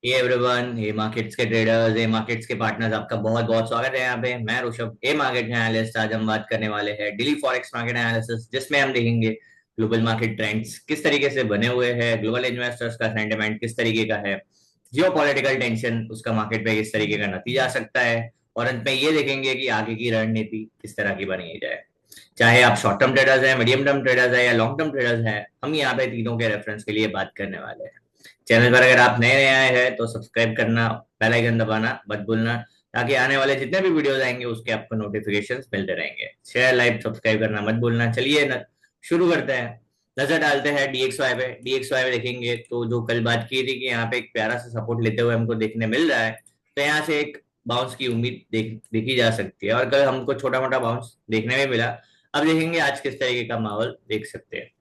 ये एवरीवन, ये मार्केट्स के ट्रेडर्स, ये मार्केट्स के पार्टनर्स, आपका बहुत बहुत स्वागत है यहाँ पे। मैं ऋषभ, ये मार्केट एनालिस्ट। आज हम बात करने वाले हैं डेली फॉरेक्स मार्केट एनालिसिस, जिसमें हम देखेंगे ग्लोबल मार्केट ट्रेंड्स किस तरीके से बने हुए हैं, ग्लोबल इन्वेस्टर्स का सेंटिमेंट किस तरीके का है, जियो पॉलिटिकल टेंशन उसका मार्केट पे किस तरीके का नतीजा आ सकता है, और अंत में ये देखेंगे कि आगे की रणनीति किस तरह की बनी जाए। चाहे आप शॉर्ट टर्म ट्रेडर्स हैं, मीडियम टर्म ट्रेडर्स हैं या लॉन्ग टर्म ट्रेडर्स हैं, हम यहाँ पे तीनों के रेफरेंस के लिए बात करने वाले हैं। चैनल पर अगर आप नए नए आए हैं तो सब्सक्राइब करना, बेल आइकन दबाना मत भूलना, ताकि आने वाले जितने भी वीडियोस आएंगे उसके आपको नोटिफिकेशंस मिलते रहेंगे। शेयर, लाइक, सब्सक्राइब करना मत भूलना। चलिए शुरू करते हैं। नजर डालते हैं डीएक्सवाई पे। डीएक्सवाई पे देखेंगे तो जो कल बात की थी कि यहाँ पे एक प्यारा सा सपोर्ट लेते हुए हमको देखने मिल रहा है, तो यहाँ से एक बाउंस की उम्मीद देखी जा सकती है, और कल हमको छोटा मोटा बाउंस देखने में मिला। अब देखेंगे आज किस तरीके का माहौल देख सकते हैं।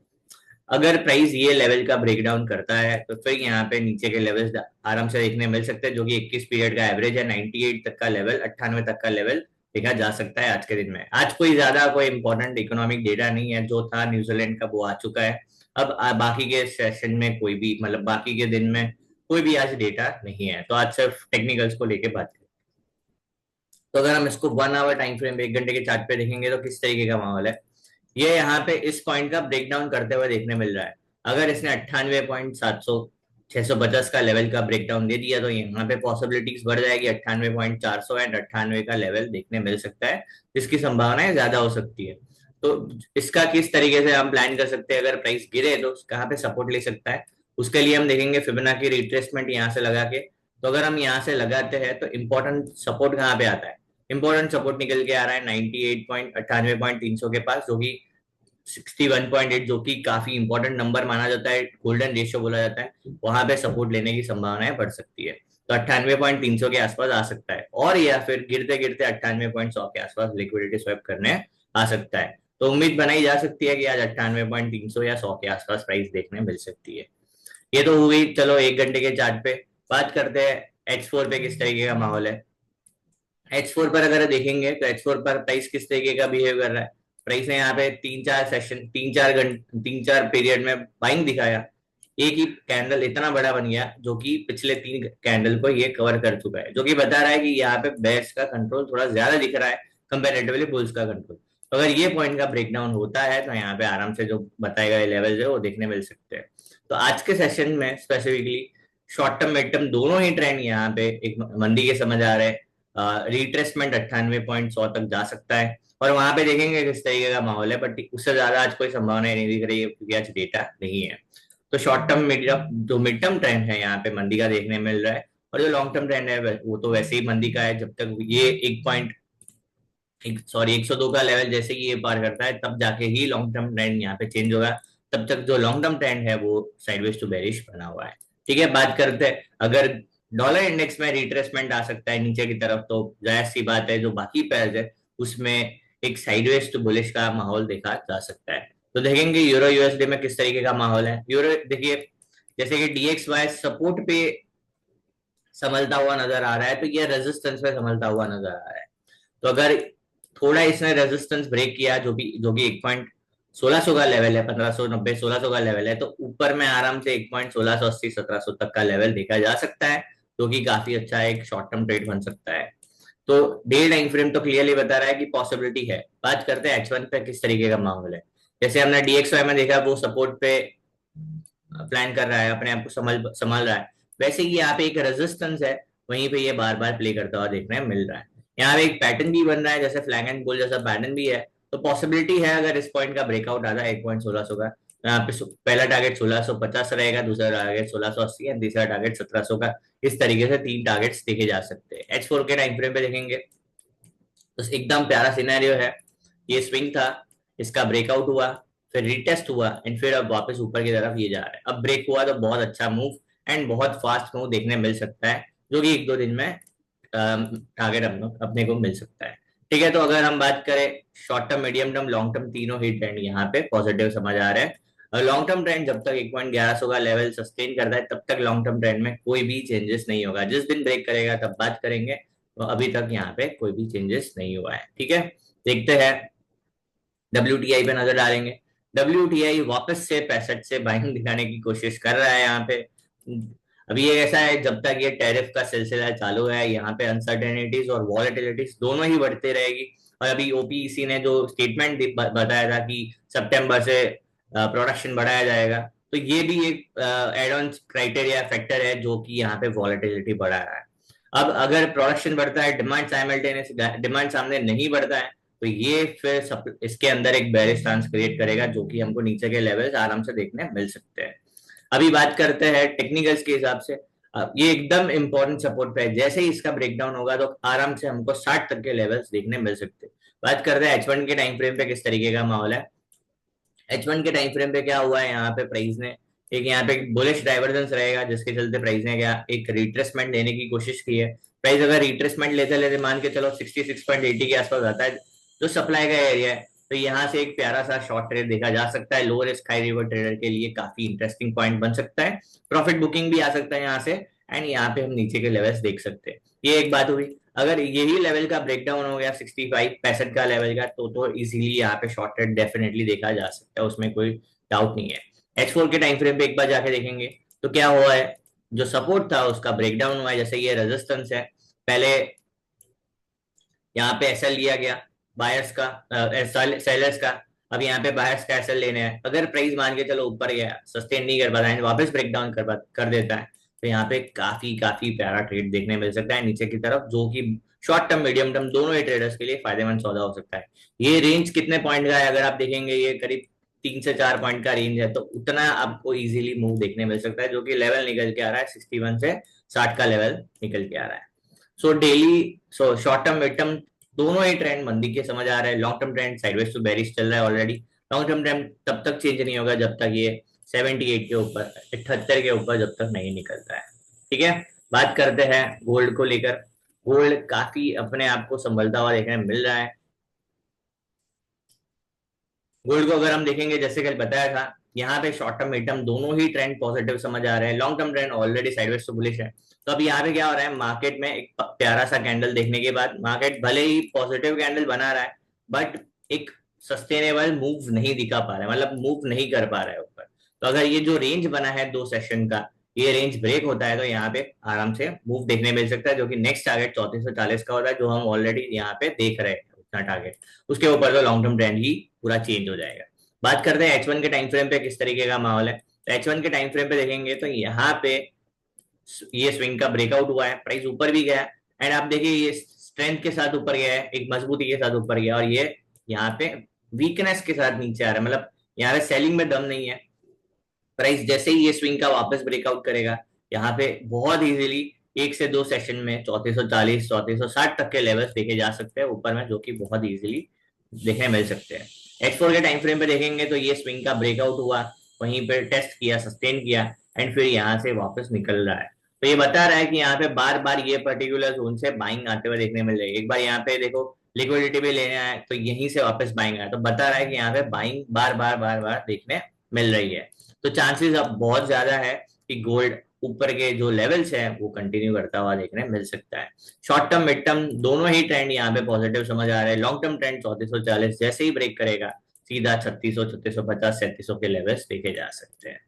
अगर प्राइस ये लेवल का ब्रेकडाउन करता है तो फिर यहाँ पे नीचे के लेवल्स आराम से देखने मिल सकते हैं, जो कि 21 पीरियड का एवरेज है। 98 तक का लेवल, 98 तक का लेवल देखा जा सकता है आज के दिन में। आज कोई ज्यादा कोई इंपॉर्टेंट इकोनॉमिक डेटा नहीं है, जो था न्यूजीलैंड का वो आ चुका है। अब बाकी के सेशन में कोई भी, मतलब बाकी के दिन में कोई भी आज डेटा नहीं है, तो आज सिर्फ टेक्निकल्स को लेके बात करें। तो अगर हम इसको 1 आवर टाइम फ्रेम, 1 घंटे के चार्ट पे देखेंगे तो किस तरीके का माहौल है, ये यहाँ पे इस पॉइंट का ब्रेकडाउन करते हुए देखने मिल रहा है। अगर इसने 98.700, 650 का लेवल का ब्रेकडाउन दे दिया तो यहाँ पे पॉसिबिलिटीज बढ़ जाएगी। 98.400 एंड 98 का लेवल देखने मिल सकता है, जिसकी संभावनाएं ज्यादा हो सकती है। तो इसका किस तरीके से हम प्लान कर सकते हैं, अगर प्राइस गिरे तो कहाँ पे सपोर्ट ले सकता है, उसके लिए हम देखेंगे फिबोनाची रिट्रेसमेंट यहाँ से लगा के। तो अगर हम यहाँ से लगाते हैं तो इंपॉर्टेंट सपोर्ट कहाँ पे आता है, इंपॉर्टेंट सपोर्ट निकल के आ रहा है 98.98.300 के पास, जो कि 61.8, जो कि काफी इंपॉर्टेंट नंबर माना जाता है, गोल्डन रेशियो बोला जाता है। वहां पे सपोर्ट लेने की संभावनाएं बढ़ सकती है। तो 98.300 के आसपास आ सकता है, और या फिर गिरते गिरते 98.100 के आसपास लिक्विडिटी स्वैप करने आ सकता है। तो उम्मीद बनाई जा सकती है कि आज 98.300 या 100 के आसपास प्राइस देखने मिल सकती है। ये तो हुई, चलो 1 घंटे के चार्ट पे बात करते हैं। H4 पे किस तरीके का माहौल है। H4 पर अगर देखेंगे तो H4 पर प्राइस किस तरीके का बिहेव कर रहा है। प्राइस ने यहाँ पे 3-4 सेशन, 3-4 घंटे, 3-4 पीरियड में बाइंग दिखाया। एक ही कैंडल इतना बड़ा बन गया, जो कि पिछले 3 कैंडल को ये कवर कर चुका है, जो कि बता रहा है कि यहाँ पे बेयर्स का कंट्रोल थोड़ा ज्यादा दिख रहा है कंपेरेटिवली बुल्स का कंट्रोल। तो अगर ये पॉइंट का ब्रेकडाउन होता है तो यहाँ पे आराम से जो बताए गए लेवल है वो देखने मिल सकते हैं। तो आज के सेशन में specifically short term mid term दोनों ही ट्रेंड यहाँ पे एक मंदी के समझ आ रहे हैं। रिट्रेसमेंट 98.100 तक जा सकता है, और वहां पे देखेंगे किस तरीके का माहौल है, बट उससे ज्यादा आज कोई संभावना नहीं दिख रही है, क्योंकि आज डेटा नहीं है। तो short term mid term trend है यहाँ पे मंदी का देखने मिल रहा है, और जो लॉन्ग टर्म ट्रेंड है वो तो वैसे ही मंदी का है। जब तक ये 102 का लेवल जैसे ही ये पार करता है, तब जाके ही लॉन्ग टर्म ट्रेंड यहाँ पे चेंज होगा। तब तक जो लॉन्ग टर्म ट्रेंड है वो साइडवेज टू बेरिश बना हुआ है। ठीक है, बात करते हैं। अगर डॉलर इंडेक्स में रिट्रेसमेंट आ सकता है नीचे की तरफ, तो जाहिर सी बात है जो बाकी पेयर्स है उसमें एक साइडवेज टू बुलिश का माहौल देखा जा सकता है। तो देखेंगे यूरो यूएसडी में किस तरीके का माहौल है। यूरो देखिए, जैसे कि डीएक्सवाई सपोर्ट पे संभलता हुआ नजर आ रहा है, तो ये रेजिस्टेंस पे संभलता हुआ नजर आ रहा है। तो अगर थोड़ा इसने रेजिस्टेंस ब्रेक किया, जो कि 1.1600 का लेवल है, 1590 1600 का लेवल है, तो ऊपर में आराम से 1.1680 1700 तक का लेवल देखा जा सकता है, जो कि काफी अच्छा एक शॉर्ट टर्म ट्रेड बन सकता है। तो डे टाइम फ्रेम तो क्लियरली बता रहा है कि पॉसिबिलिटी है। बात करते हैं H1 पे किस तरीके का माहौल है। जैसे हमने डीएक्सवाई में देखा, वो सपोर्ट पे प्लान कर रहा है, अपने आप को संभाल रहा है। वैसे ही यहाँ पे एक रेजिस्टेंस है, वहीं पे ये बार बार प्ले करता हुआ देखने में मिल रहा है। यहाँ पे एक पैटर्न भी बन रहा है, जैसे फ्लैग एंड बुल जैसा पैटर्न भी है। तो पॉसिबिलिटी है अगर इस पॉइंट का ब्रेकआउट आता है 1.1600 का, तो यहाँ पे पहला टारगेट 1650 रहेगा, दूसरा टारगेट 1680 है, तीसरा टारगेट 1700 का। इस तरीके से 3 टारगेट्स देखे जा सकते हैं। H4 के टाइम फ्रेम पे देखेंगे तो एकदम प्यारा सिनेरियो है। ये स्विंग था, इसका ब्रेकआउट हुआ, फिर रिटेस्ट हुआ, एंड फिर अब वापस ऊपर की तरफ ये जा रहा है। अब ब्रेक हुआ तो बहुत अच्छा मूव एंड बहुत फास्ट मूव देखने मिल सकता है, जो कि 1-2 दिन में टारगेट अपने को मिल सकता है। ठीक है, तो अगर हम बात करें short term, medium term, long term, तीनों ही ट्रेंड यहाँ पे पॉजिटिव समझ आ रहे हैं। और लॉन्ग टर्म ट्रेंड जब तक 1.1100 का लेवल सस्टेन करता है, तब तक लॉन्ग टर्म ट्रेंड में कोई भी चेंजेस नहीं होगा। जिस दिन ब्रेक करेगा तब बात करेंगे। तो अभी तक यहाँ पे कोई भी चेंजेस नहीं हुआ है। ठीक है, देखते हैं। WTI पे नजर डालेंगे। WTI वापस से 65 से बाइंग दिखाने की कोशिश कर रहा है यहाँ पे। अभी ये ऐसा है, जब तक ये टैरिफ का सिलसिला चालू है यहाँ पे अनसर्टेनिटीज और वॉलेटिलिटीज दोनों ही बढ़ते रहेगी। और अभी ओपीईसी ने जो स्टेटमेंट बताया था कि सितंबर से प्रोडक्शन बढ़ाया जाएगा, तो ये भी एक एड ऑन क्राइटेरिया फैक्टर है जो कि यहाँ पे वॉलेटिलिटी बढ़ा रहा है। अब अगर प्रोडक्शन बढ़ता है, डिमांड सामने नहीं बढ़ता है, तो ये फिर इसके अंदर एक बेरिश चांस क्रिएट करेगा, जो कि हमको नीचे के लेवल्स आराम से देखने मिल सकते हैं। अभी बात करते हैं टेक्निकल्स के हिसाब से। ये एकदम इंपॉर्टेंट सपोर्ट पे है, जैसे ही इसका ब्रेकडाउन होगा तो आराम से हमको 60 तक के लेवल्स देखने मिल सकते हैं। बात करते हैं H1 के टाइम फ्रेम पे किस तरीके का माहौल है। H1 के टाइम फ्रेम पे क्या हुआ है, यहाँ पे प्राइस ने एक यहाँ पे बुलिश डाइवर्जेंस रहेगा, जिसके चलते प्राइस ने क्या एक रिट्रेसमेंट लेने की कोशिश की है। प्राइस अगर रिट्रेसमेंट लेते लेते मान के चलो 66.80 के आसपास आता है, जो सप्लाई का एरिया है, तो यहाँ से एक प्यारा सा शॉर्ट ट्रेड देखा जा सकता है। Low risk high revert trader के लिए काफी इंटरेस्टिंग पॉइंट बन सकता है। प्रॉफिट बुकिंग भी आ सकता है यहाँ से, एंड यहाँ पे हम नीचे के लेवल्स देख सकते हैं। ये एक बात हुई। अगर यही लेवल का ब्रेकडाउन हो गया 65 का लेवल का, तो इजीली यहाँ पे शॉर्ट ट्रेड डेफिनेटली देखा जा सकता है, उसमें कोई डाउट नहीं है। H4 के टाइम फ्रेम पे एक बार जाके देखेंगे तो क्या हुआ है, जो सपोर्ट था उसका ब्रेकडाउन हुआ है। जैसे ये रेजिस्टेंस है, पहले यहाँ पे एसएल लिया गया बायर्स का, सेलर्स का। अब यहाँ पे बायर्स का एसएल लेने हैं, अगर प्राइस मान के चलो ऊपर गया, सस्टेन नहीं कर पाता है, वापस ब्रेकडाउन कर देता है, तो यहाँ पे काफी काफी प्यारा ट्रेड देखने मिल सकता है नीचे की तरफ, जो कि शॉर्ट टर्म मीडियम टर्म दोनों ही ट्रेडर्स के लिए फायदेमंद सौदा हो सकता है। ये रेंज कितने पॉइंट का है, अगर आप देखेंगे ये करीब 3 से 4 पॉइंट का रेंज है, तो उतना आपको इजीली मूव देखने मिल सकता है, जो कि लेवल निकल के आ रहा है 61 से 60 का लेवल निकल के आ रहा है। So short term mid term दोनों ही ट्रेंड मंदी के समझ आ रहे हैं। Long term trend sideways to bearish चल रहा है ऑलरेडी। लॉन्ग टर्म ट्रेंड तब तक चेंज नहीं होगा जब तक ये 78 के ऊपर, 78 के ऊपर जब तक नहीं निकलता है। ठीक है, बात करते हैं गोल्ड को लेकर। गोल्ड काफी अपने आप को संभलता हुआ देखने मिल रहा है। गोल्ड को अगर हम देखेंगे, जैसे कल बताया था, यहाँ पे शॉर्ट टर्म मिड टर्म दोनों ही ट्रेंड पॉजिटिव समझ आ रहे हैं। Long term trend already sideways to bullish है। तो अब यहाँ पे क्या हो रहा है, मार्केट में एक प्यारा सा कैंडल देखने के बाद मार्केट भले ही पॉजिटिव कैंडल बना रहा है, बट एक सस्टेनेबल मूव नहीं दिखा पा रहा है, मतलब मूव नहीं कर पा रहा है ऊपर। तो अगर ये जो रेंज बना है 2 सेशन का, ये रेंज ब्रेक होता है, तो यहाँ पे आराम से मूव देखने मिल सकता है, जो कि नेक्स्ट टारगेट 3440 का होता है, जो हम ऑलरेडी यहाँ पे देख रहे हैं उतना टारगेट। उसके ऊपर तो लॉन्ग टर्म ट्रेंड ही पूरा चेंज हो जाएगा। बात करते हैं H1 के टाइम फ्रेम पे किस तरीके का माहौल है। तो H1 के टाइम फ्रेम पे देखेंगे तो यहाँ पे ये स्विंग का ब्रेकआउट हुआ है, प्राइस ऊपर भी गया, एंड आप देखिए ये स्ट्रेंथ के साथ ऊपर गया है, एक मजबूती के साथ ऊपर गया, और ये यहाँ पे वीकनेस के साथ नीचे आ रहा है, मतलब यहाँ पे सेलिंग में दम नहीं है। प्राइस जैसे ही ये स्विंग का वापस ब्रेकआउट करेगा, यहाँ पे बहुत इजीली 1 से 2 सेशन में 3440 3460 तक के लेवल्स देखे जा सकते हैं ऊपर में, जो कि बहुत इजीली देखने मिल सकते हैं। H4 के टाइम फ्रेम पे देखेंगे तो ये स्विंग का ब्रेकआउट हुआ, वहीं पे टेस्ट किया, सस्टेन किया, एंड फिर यहाँ से वापस निकल रहा है। तो ये बता रहा है कि यहाँ पे बार बार ये पर्टिकुलर जोन से बाइंग आते हुए देखने मिल जाएगी। एक बार यहाँ पे देखो लिक्विडिटी भी लेने आए, तो यहीं से वापस बाइंग आया, तो बता रहा है कि यहाँ पे बाइंग बार बार बार बार देखने मिल रही है। तो चांसेस अब बहुत ज्यादा है कि गोल्ड ऊपर के जो लेवल्स है वो कंटिन्यू करता हुआ देखने मिल सकता है। शॉर्ट टर्म मिड टर्म दोनों ही ट्रेंड यहाँ पे पॉजिटिव समझ आ रहे हैं। लॉन्ग टर्म ट्रेंड 3440 जैसे ही ब्रेक करेगा, सीधा 3600 3650 3700 के लेवल्स देखे जा सकते हैं।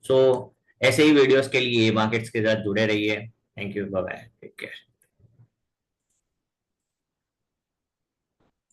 सो ऐसे ही वीडियोस के लिए मार्केट्स के साथ जुड़े रहिए। Thank you, bye bye, take care.